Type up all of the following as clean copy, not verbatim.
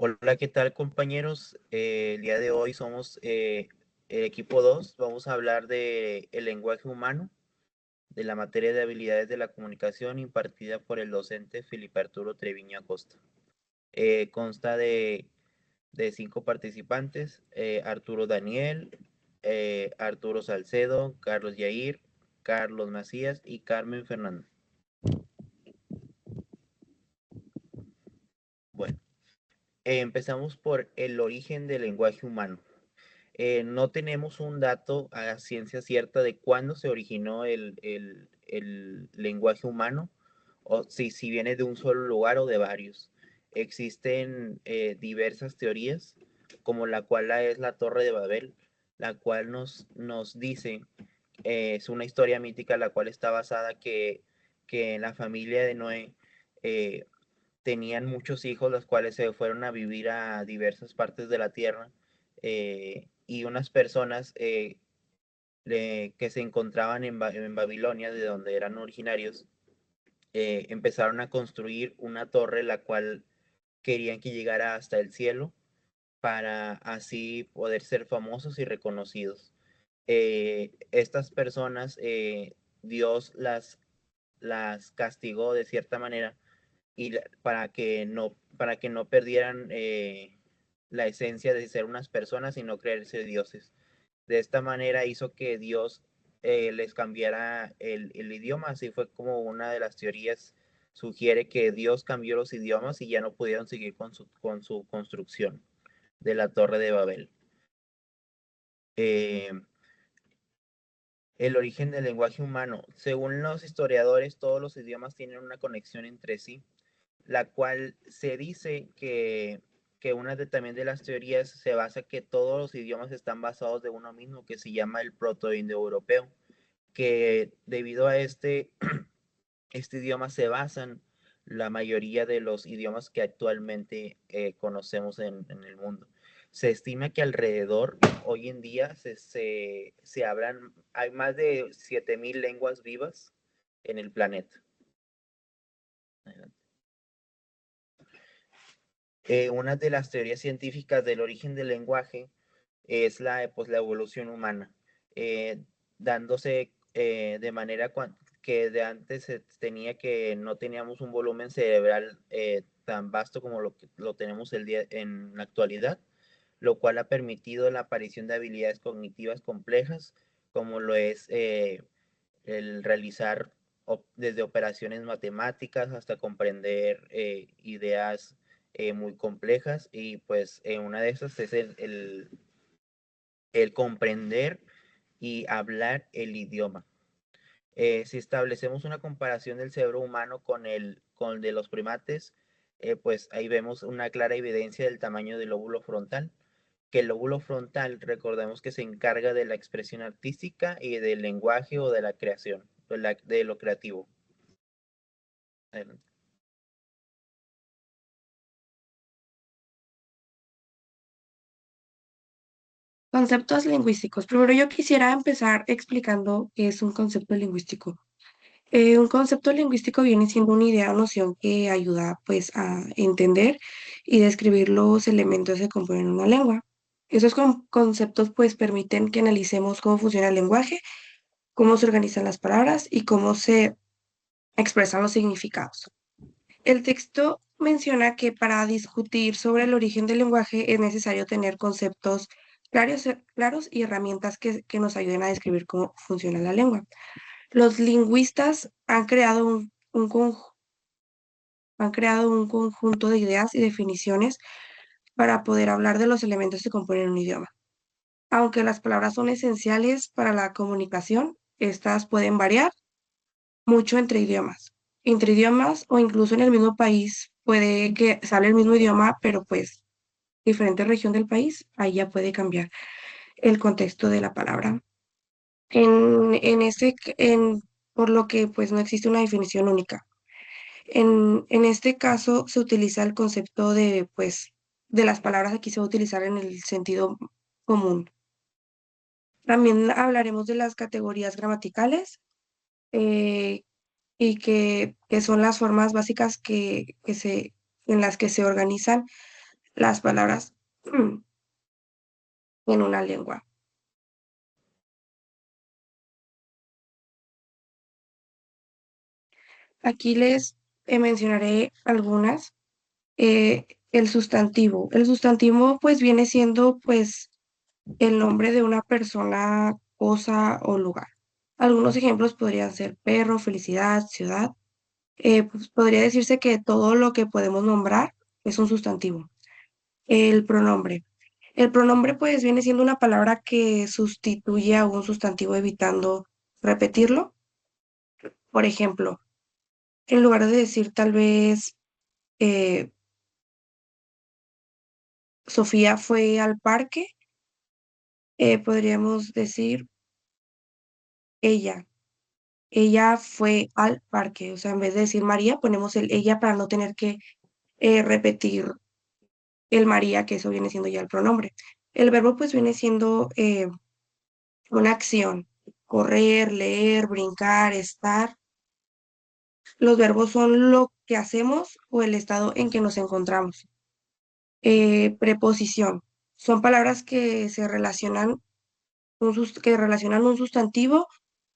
Hola, ¿qué tal compañeros? El día de hoy somos el equipo 2. Vamos a hablar de el lenguaje humano, de la materia de habilidades de la comunicación impartida por el docente Felipe Arturo Treviño Acosta. Consta de 5 participantes: Arturo Daniel, Arturo Salcedo, Carlos Yair, Carlos Macías y Carmen Fernando. Bueno, empezamos por el origen del lenguaje humano. No tenemos un dato a ciencia cierta de cuándo se originó el lenguaje humano, o si viene de un solo lugar o de varios. Existen diversas teorías, como la cual es la Torre de Babel, la cual nos dice, es una historia mítica, la cual está basada que en la familia de Noé eh, tenían muchos hijos, los cuales se fueron a vivir a diversas partes de la tierra, y unas personas que se encontraban en Babilonia, de donde eran originarios, empezaron a construir una torre la cual querían que llegara hasta el cielo para así poder ser famosos y reconocidos. Estas personas, Dios las castigó de cierta manera y para que no perdieran la esencia de ser unas personas y no creerse dioses. De esta manera hizo que Dios les cambiara el idioma, así fue como una de las teorías sugiere que Dios cambió los idiomas y ya no pudieron seguir con su construcción de la Torre de Babel. Eh, el origen del lenguaje humano. Según los historiadores, todos los idiomas tienen una conexión entre sí, la cual se dice que una también de las teorías se basa que todos los idiomas están basados de uno mismo, que se llama el protoindoeuropeo, que debido a este idioma se basan la mayoría de los idiomas que actualmente conocemos en el mundo. Se estima que alrededor, hoy en día, se hablan, hay más de 7000 lenguas vivas en el planeta. Una de las teorías científicas del origen del lenguaje es pues, la evolución humana, eh, dándose de manera que de antes se tenía que no teníamos un volumen cerebral tan vasto como lo tenemos en la actualidad, lo cual ha permitido la aparición de habilidades cognitivas complejas, como lo es el realizar desde operaciones matemáticas hasta comprender ideas muy complejas, y pues una de esas es el comprender y hablar el idioma. Si establecemos una comparación del cerebro humano con el de los primates, pues ahí vemos una clara evidencia del tamaño del lóbulo frontal, que el lóbulo frontal, recordemos que se encarga de la expresión artística y del lenguaje o de la creación, de lo creativo. Adelante. Conceptos lingüísticos. Primero yo quisiera empezar explicando qué es un concepto lingüístico. Un concepto lingüístico viene siendo una idea o noción que ayuda pues a entender y describir los elementos que componen una lengua. Esos conceptos pues permiten que analicemos cómo funciona el lenguaje, cómo se organizan las palabras y cómo se expresan los significados. El texto menciona que para discutir sobre el origen del lenguaje es necesario tener conceptos claros y herramientas que nos ayuden a describir cómo funciona la lengua. Los lingüistas han creado un conjunto de ideas y definiciones para poder hablar de los elementos que componen un idioma. Aunque las palabras son esenciales para la comunicación, estas pueden variar mucho entre idiomas o incluso en el mismo país puede que se hable el mismo idioma, pero pues diferente región del país, ahí ya puede cambiar el contexto de la palabra. Por lo que pues no existe una definición única. En este caso se utiliza el concepto de pues de las palabras, aquí se va a utilizar en el sentido común. También hablaremos de las categorías gramaticales, eh, y que son las formas básicas en las que se organizan las palabras en una lengua. Aquí les mencionaré algunas. El sustantivo. El sustantivo pues viene siendo pues el nombre de una persona, cosa o lugar. Algunos ejemplos podrían ser perro, felicidad, ciudad. Pues, podría decirse que todo lo que podemos nombrar es un sustantivo. El pronombre. El pronombre pues viene siendo una palabra que sustituye a un sustantivo evitando repetirlo. Por ejemplo, en lugar de decir tal vez eh, Sofía fue al parque, podríamos decir ella. Ella fue al parque. O sea, en vez de decir María, ponemos el ella para no tener que repetir el María, que eso viene siendo ya el pronombre. El verbo pues viene siendo una acción. Correr, leer, brincar, estar. Los verbos son lo que hacemos o el estado en que nos encontramos. Preposición. Son palabras que se relacionan, que relacionan un sustantivo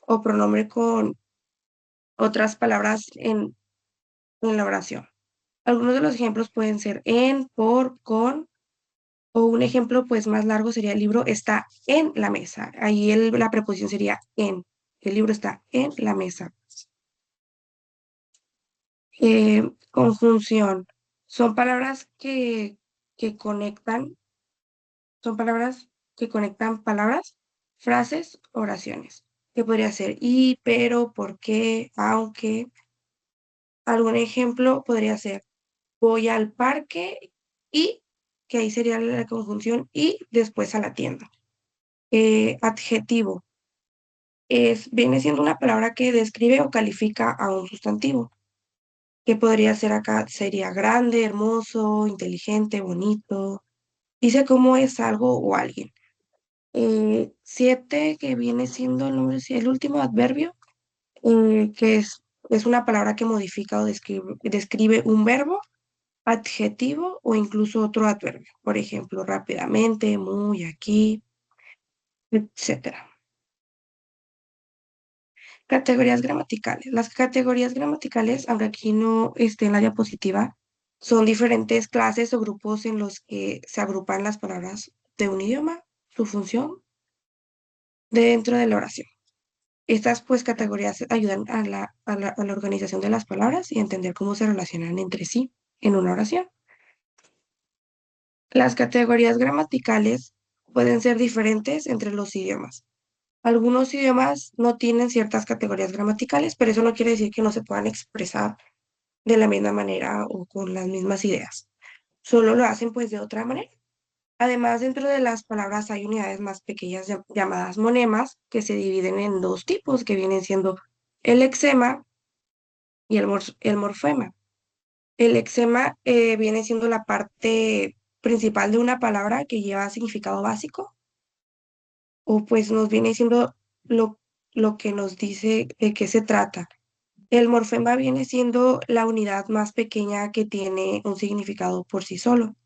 o pronombre con otras palabras en la oración. Algunos de los ejemplos pueden ser en, por, con, o un ejemplo pues más largo sería el libro está en la mesa. Ahí la preposición sería en. El libro está en la mesa. Conjunción. Son palabras que conectan, son palabras que conectan palabras, frases, oraciones. Que podría ser y, pero, por qué, aunque. Algún ejemplo podría ser voy al parque y, que ahí sería la conjunción, y después a la tienda. Adjetivo. Viene siendo una palabra que describe o califica a un sustantivo, que podría ser acá, sería grande, hermoso, inteligente, bonito. Dice cómo es algo o alguien. Siete, que viene siendo el nombre, sí, el último adverbio, que es una palabra que modifica o describe un verbo, adjetivo o incluso otro adverbio. Por ejemplo, rápidamente, muy, aquí, etcétera. Categorías gramaticales. Las categorías gramaticales, aunque aquí no esté en la diapositiva, son diferentes clases o grupos en los que se agrupan las palabras de un idioma, su función dentro de la oración. Estas pues categorías ayudan a la organización de las palabras y a entender cómo se relacionan entre sí en una oración. Las categorías gramaticales pueden ser diferentes entre los idiomas. Algunos idiomas no tienen ciertas categorías gramaticales, pero eso no quiere decir que no se puedan expresar de la misma manera o con las mismas ideas. Solo lo hacen pues de otra manera. Además, dentro de las palabras hay unidades más pequeñas llamadas monemas que se dividen en dos tipos, que vienen siendo el lexema y el morfema. El lexema viene siendo la parte principal de una palabra que lleva significado básico o pues nos viene siendo lo, lo que nos dice de qué se trata. El morfema viene siendo la unidad más pequeña que tiene un significado por sí solo.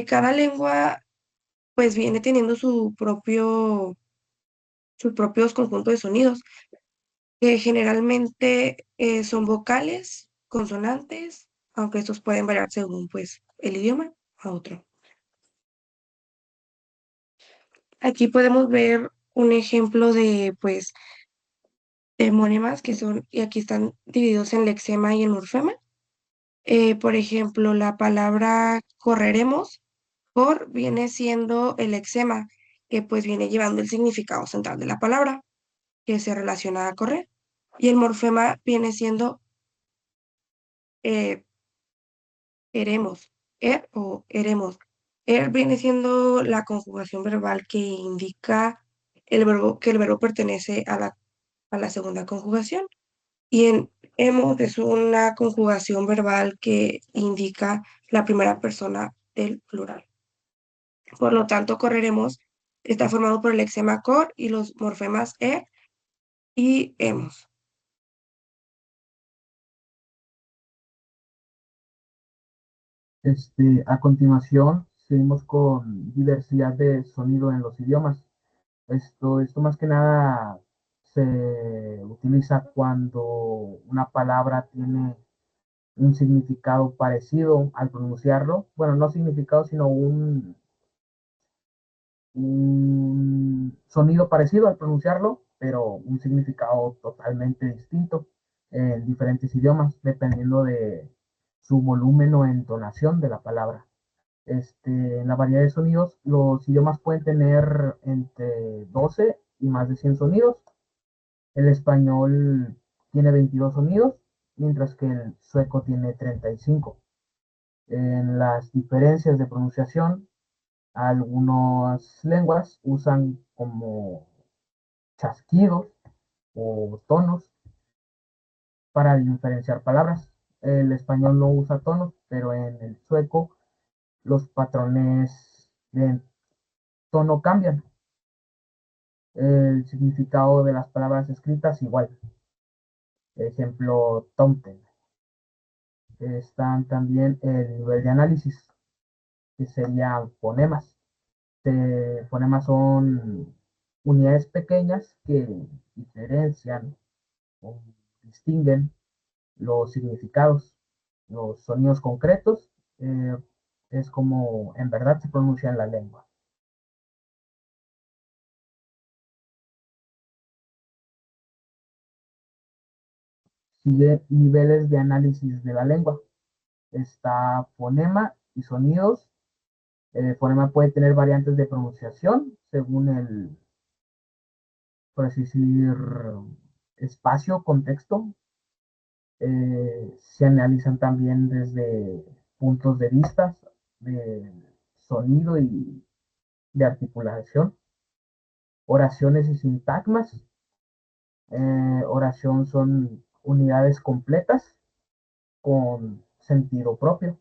Cada lengua pues viene teniendo sus propios conjuntos de sonidos, que generalmente son vocales, consonantes, aunque estos pueden variar según pues el idioma a otro. Aquí podemos ver un ejemplo de pues de monemas que son, y aquí están divididos en lexema y en morfema. Por ejemplo, la palabra correremos, cor viene siendo el lexema, que pues viene llevando el significado central de la palabra, que se relaciona a correr. Y el morfema viene siendo eh, eremos, o eremos. Viene siendo la conjugación verbal que indica que el verbo pertenece a la segunda conjugación. Y en hemos es una conjugación verbal que indica la primera persona del plural. Por lo tanto, correremos está formado por el lexema cor y los morfemas y hemos. A continuación, seguimos con diversidad de sonido en los idiomas. Esto más que nada se utiliza cuando una palabra tiene un significado parecido al pronunciarlo. Bueno, no significado, sino un sonido parecido al pronunciarlo, pero un significado totalmente distinto en diferentes idiomas, dependiendo de su volumen o entonación de la palabra. En la variedad de sonidos, los idiomas pueden tener entre 12 y más de 100 sonidos. El español tiene 22 sonidos, mientras que el sueco tiene 35. En las diferencias de pronunciación, algunas lenguas usan como chasquidos o tonos para diferenciar palabras. El español no usa tonos, pero en el sueco los patrones de tono cambian. El significado de las palabras escritas igual. Ejemplo, tomten. Están también el nivel de análisis, que serían fonemas. Fonemas son unidades pequeñas que diferencian o distinguen los significados. Los sonidos concretos eh, es como en verdad se pronuncia en la lengua. Sigue niveles de análisis de la lengua. Está fonema y sonidos. El fonema puede tener variantes de pronunciación según el, por así decir, espacio, contexto. Se analizan también desde puntos de vista de sonido y de articulación. Oraciones y sintagmas. Oración son unidades completas con sentido propio.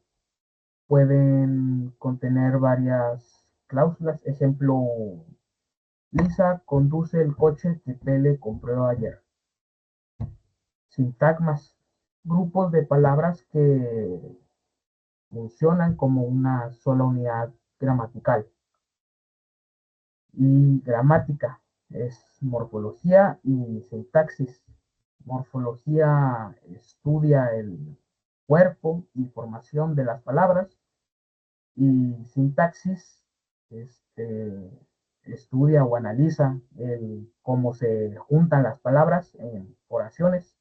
Pueden contener varias cláusulas. Ejemplo, Lisa conduce el coche que Pele compró ayer. Sintagmas, grupos de palabras que funcionan como una sola unidad gramatical. Y gramática es morfología y sintaxis. Morfología estudia el cuerpo y formación de las palabras y sintaxis estudia o analiza cómo se juntan las palabras en oraciones,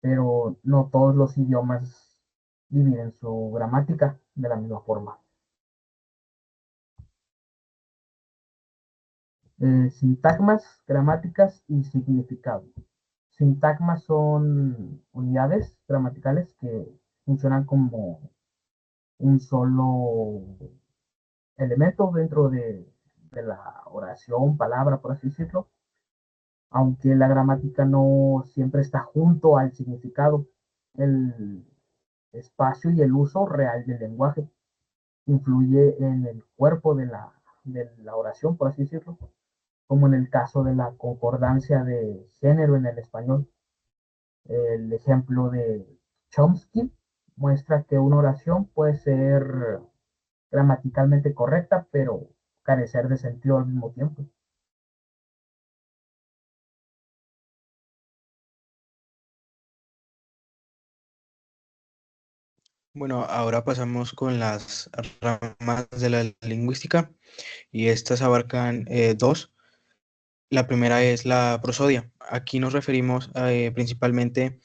pero no todos los idiomas dividen su gramática de la misma forma. Sintagmas, gramáticas y significado. Sintagmas son unidades gramaticales que funcionan como un solo elemento dentro de la oración, palabra, por así decirlo, aunque la gramática no siempre está junto al significado. El espacio y el uso real del lenguaje influye en el cuerpo de la oración, por así decirlo, como en el caso de la concordancia de género en el español. El ejemplo de Chomsky muestra que una oración puede ser gramaticalmente correcta, pero carecer de sentido al mismo tiempo. Bueno, ahora pasamos con las ramas de la lingüística y estas abarcan dos. La primera es la prosodia. Aquí nos referimos principalmente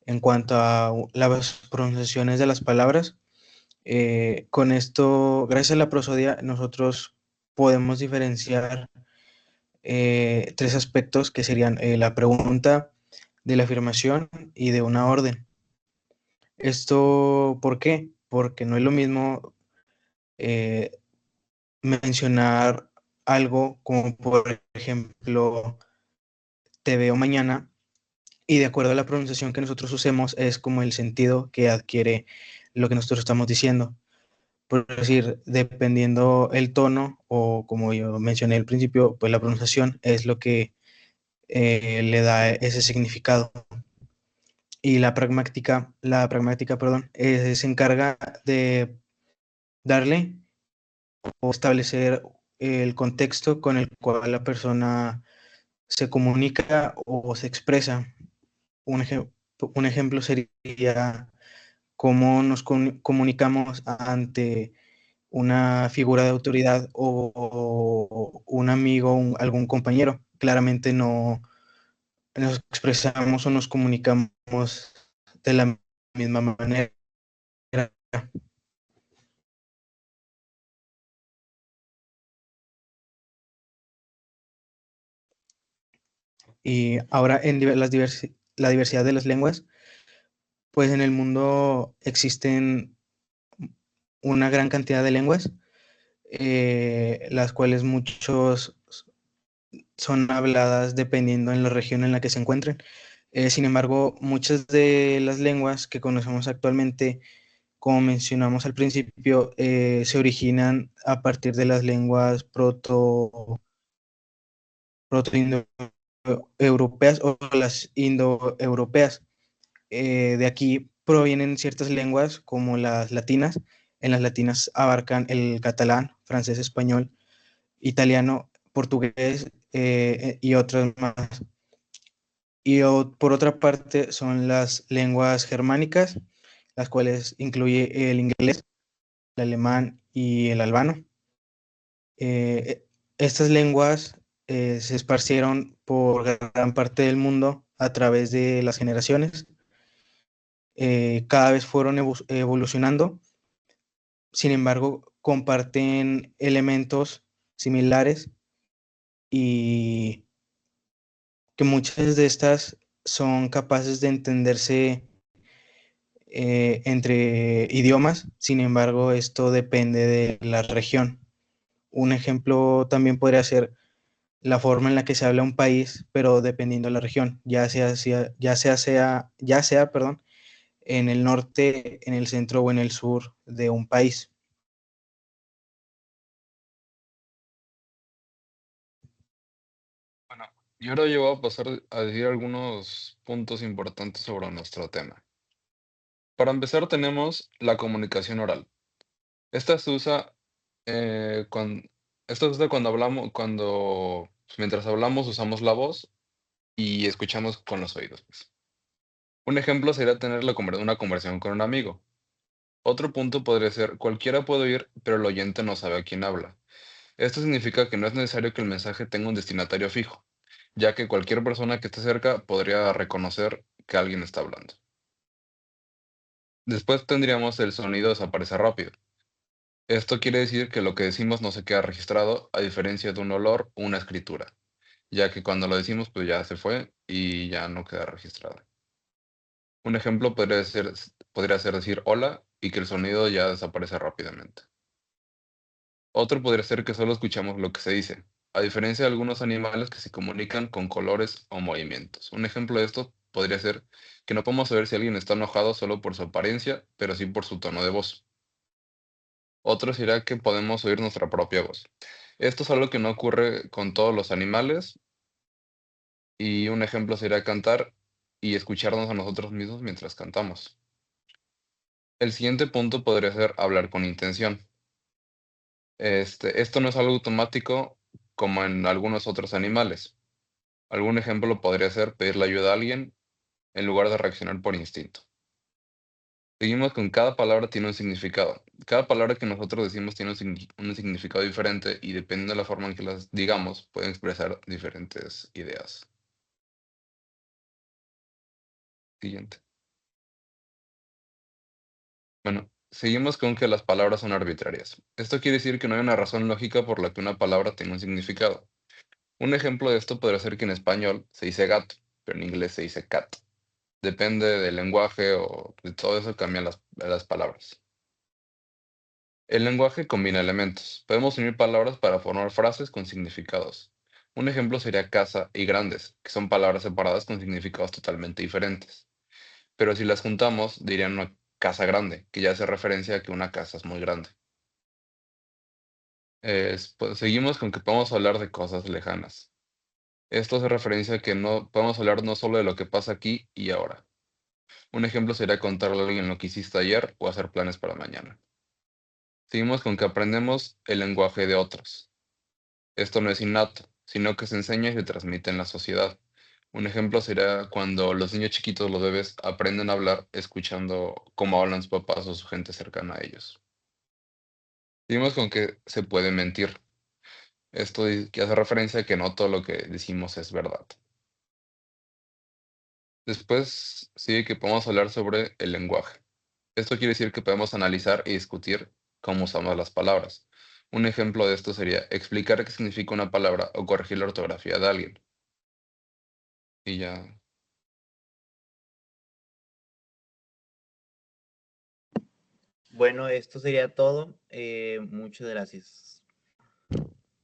en cuanto a las pronunciaciones de las palabras. Con esto, gracias a la prosodia, nosotros podemos diferenciar tres aspectos que serían la pregunta, de la afirmación y de una orden. ¿Esto por qué? Porque no es lo mismo eh, mencionar algo como, por ejemplo, te veo mañana, y de acuerdo a la pronunciación que nosotros usemos es como el sentido que adquiere lo que nosotros estamos diciendo. Por decir, dependiendo el tono o como yo mencioné al principio, pues la pronunciación es lo que le da ese significado. y la pragmática, perdón, se encarga de darle o establecer el contexto con el cual la persona se comunica o se expresa. Un, un ejemplo sería cómo nos comunicamos ante una figura de autoridad o un amigo, algún compañero. Claramente no nos expresamos o nos comunicamos de la misma manera. Y ahora en la diversidad de las lenguas, pues en el mundo existen una gran cantidad de lenguas, las cuales muchos son habladas dependiendo en la región en la que se encuentren. Sin embargo, muchas de las lenguas que conocemos actualmente, como mencionamos al principio, se originan a partir de las lenguas protoindoeuropeas o las indoeuropeas. De aquí provienen ciertas lenguas como las latinas. En las latinas abarcan el catalán, francés, español, italiano, portugués y otras más. Y por otra parte son las lenguas germánicas, las cuales incluye el inglés, el alemán y el albano. Estas lenguas se esparcieron por gran parte del mundo a través de las generaciones. Cada vez fueron evolucionando, sin embargo, comparten elementos similares y que muchas de estas son capaces de entenderse entre idiomas. Sin embargo, esto depende de la región. Un ejemplo también podría ser la forma en la que se habla un país, pero dependiendo de la región, perdón, en el norte, en el centro o en el sur de un país. Bueno, y ahora yo voy a pasar a decir algunos puntos importantes sobre nuestro tema. Para empezar, tenemos la comunicación oral. Esta se usa, cuando, esta se usa cuando hablamos, mientras hablamos usamos la voz y escuchamos con los oídos, pues. Un ejemplo sería tener una conversación con un amigo. Otro punto podría ser, cualquiera puede oír, pero el oyente no sabe a quién habla. Esto significa que no es necesario que el mensaje tenga un destinatario fijo, ya que cualquier persona que esté cerca podría reconocer que alguien está hablando. Después tendríamos el sonido desaparece rápido. Esto quiere decir que lo que decimos no se queda registrado, a diferencia de un olor o una escritura, ya que cuando lo decimos pues ya se fue y ya no queda registrado. Un ejemplo podría ser decir hola y que el sonido ya desaparece rápidamente. Otro podría ser que solo escuchamos lo que se dice, a diferencia de algunos animales que se comunican con colores o movimientos. Un ejemplo de esto podría ser que no podemos saber si alguien está enojado solo por su apariencia, pero sí por su tono de voz. Otro será que podemos oír nuestra propia voz. Esto es algo que no ocurre con todos los animales y un ejemplo sería cantar y escucharnos a nosotros mismos mientras cantamos. El siguiente punto podría ser hablar con intención. Esto no es algo automático como en algunos otros animales. Algún ejemplo podría ser pedirle ayuda a alguien en lugar de reaccionar por instinto. Seguimos con cada palabra tiene un significado. Cada palabra que nosotros decimos tiene un significado diferente y dependiendo de la forma en que las digamos, pueden expresar diferentes ideas. Siguiente. Bueno, seguimos con que las palabras son arbitrarias. Esto quiere decir que no hay una razón lógica por la que una palabra tenga un significado. Un ejemplo de esto podría ser que en español se dice gato, pero en inglés se dice cat. Depende del lenguaje o de todo eso cambian las palabras. El lenguaje combina elementos. Podemos unir palabras para formar frases con significados. Un ejemplo sería casa y grandes, que son palabras separadas con significados totalmente diferentes. Pero si las juntamos, dirían una casa grande, que ya hace referencia a que una casa es muy grande. Pues, seguimos con que podemos hablar de cosas lejanas. Esto hace referencia a que no podemos hablar no solo de lo que pasa aquí y ahora. Un ejemplo sería contarle a alguien lo que hiciste ayer o hacer planes para mañana. Seguimos con que aprendemos el lenguaje de otros. Esto no es innato, sino que se enseña y se transmite en la sociedad. Un ejemplo sería cuando los niños chiquitos, los bebés, aprenden a hablar escuchando cómo hablan sus papás o su gente cercana a ellos. Seguimos con que se puede mentir. Que hace referencia a que no todo lo que decimos es verdad. Después sigue que podemos hablar sobre el lenguaje. Esto quiere decir que podemos analizar y discutir cómo usamos las palabras. Un ejemplo de esto sería explicar qué significa una palabra o corregir la ortografía de alguien. Y ya. Bueno, esto sería todo. Muchas gracias.